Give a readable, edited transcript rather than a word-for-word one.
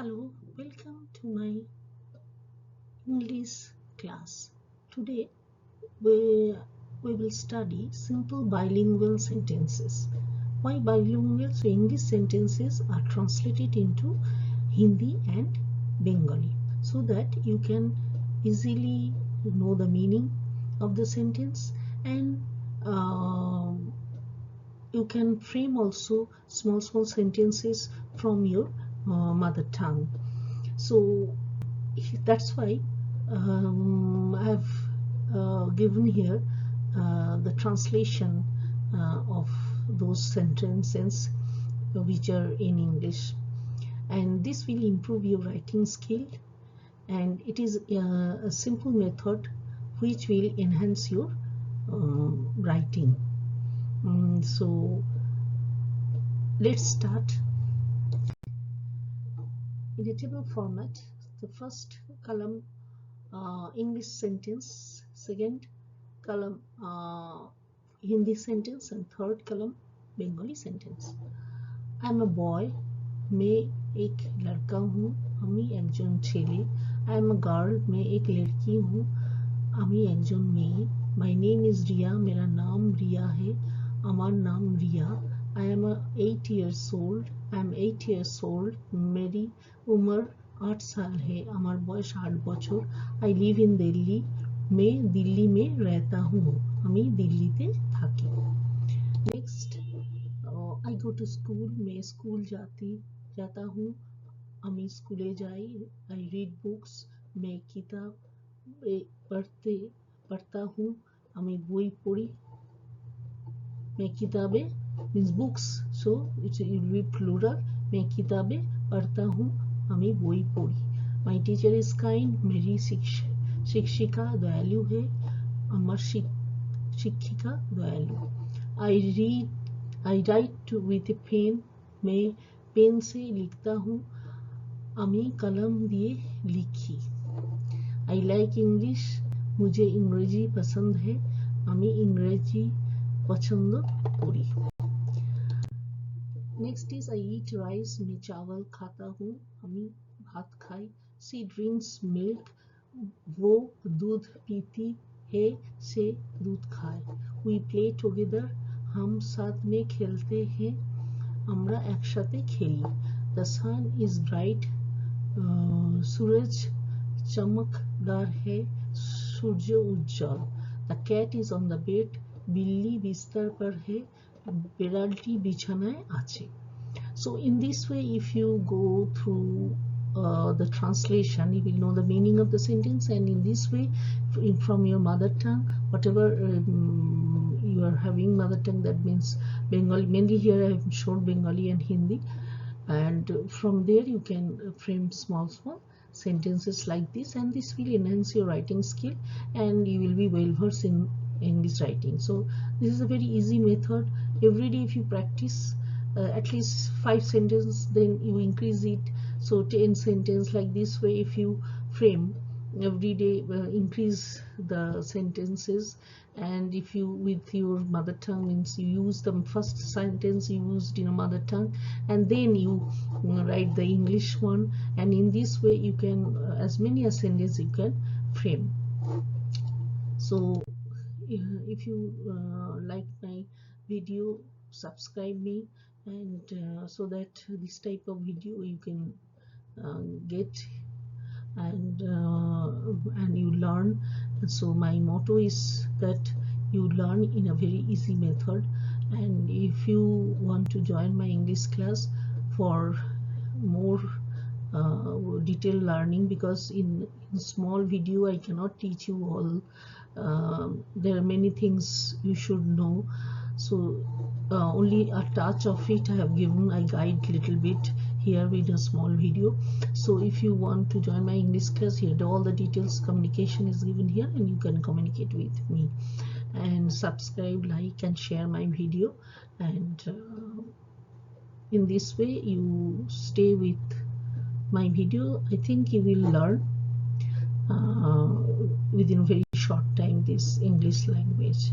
Hello, welcome to my English class. Today we, we will study simple bilingual sentences. Why bilingual? So English sentences are translated into Hindi and Bengali so that you can easily know the meaning of the sentence, and you can frame also small sentences from your mother tongue. So that's why I've given here the translation of those sentences which are in English, and this will improve your writing skill, and it is a simple method which will enhance your writing. So let's start. In a table format, the first column English sentence, second column Hindi sentence, and third column Bengali sentence. I am a boy, मैं एक लड़का हूँ, আমি একজন ছেলে. I am a girl, मैं एक लड़की हूँ, আমি একজন মেয়ে. My name is Riya, मेरा नाम रिया है, আমার नाम रिया. I am 8 years old, I am 8 years old, मेरी उम्र 8 साल है, আমার বয়স 8 বছর. I live in Delhi, मैं दिल्ली में रहता हूँ, আমি दिल्लीতে থাকি. Next, I go to school, मैं स्कूल जाता हूँ, আমি স্কুলে যাই. I read books, मैं किताब पढ़ता हूँ, আমি বই পড়ি. मैं किताबें means books, so it will be plural. मैं किताबें पढ़ता हूँ, আমি বই পড়ি. My teacher is kind, मेरी शिक्षिका दयालु है, আমার शिक्षिका दयालु. I write with a pen, मैं पेन से लिखता हूँ, আমি कलम दिए लिखी. I like English, मुझे इंग्रेजी पसंद है, আমি इंग्रेजी पसंद करी. Next is I eat rice, मैं चावल खाता हूँ, আমি भात खाई. She drinks milk, वो दूध पीती है, से दूध खाए. We play together, हम साथ में खेलते हैं, আমরা একসাথে খেলি. The sun is bright, सूरज चमकदार है, सूर्य उज्जवल. The cat is on the bed, बिल्ली बिस्तर पर है, बिरालटी बिछानाয় আছে. So in this way, if you go through the translation, you will know the meaning of the sentence, and in this way, from your mother tongue, whatever you are having mother tongue, that means Bengali. Mainly here I have shown Bengali and Hindi, and from there you can frame small sentences like this, and this will enhance your writing skill, and you will be well versed in English writing. So this is a very easy method. Every day if you practice at least 5 sentences, then you increase it, so 10 sentences. Like this way, if you frame every day, increase the sentences. And if you with your mother tongue, means you use the first sentence used in a mother tongue, and then you write the English one, and in this way you can as many as sentences you can frame. So if you like my video, subscribe me, and so that this type of video you can get, and you learn. So my motto is that you learn in a very easy method. And if you want to join my English class for more detailed learning, because in small video I cannot teach you all. There are many things you should know, so only a touch of it I have given. I guide little bit here with a small video. So if you want to join my English class, here all the details, communication is given here, and you can communicate with me. And subscribe, like, and share my video, and in this way you stay with my video. I think you will learn within a very short time this English language.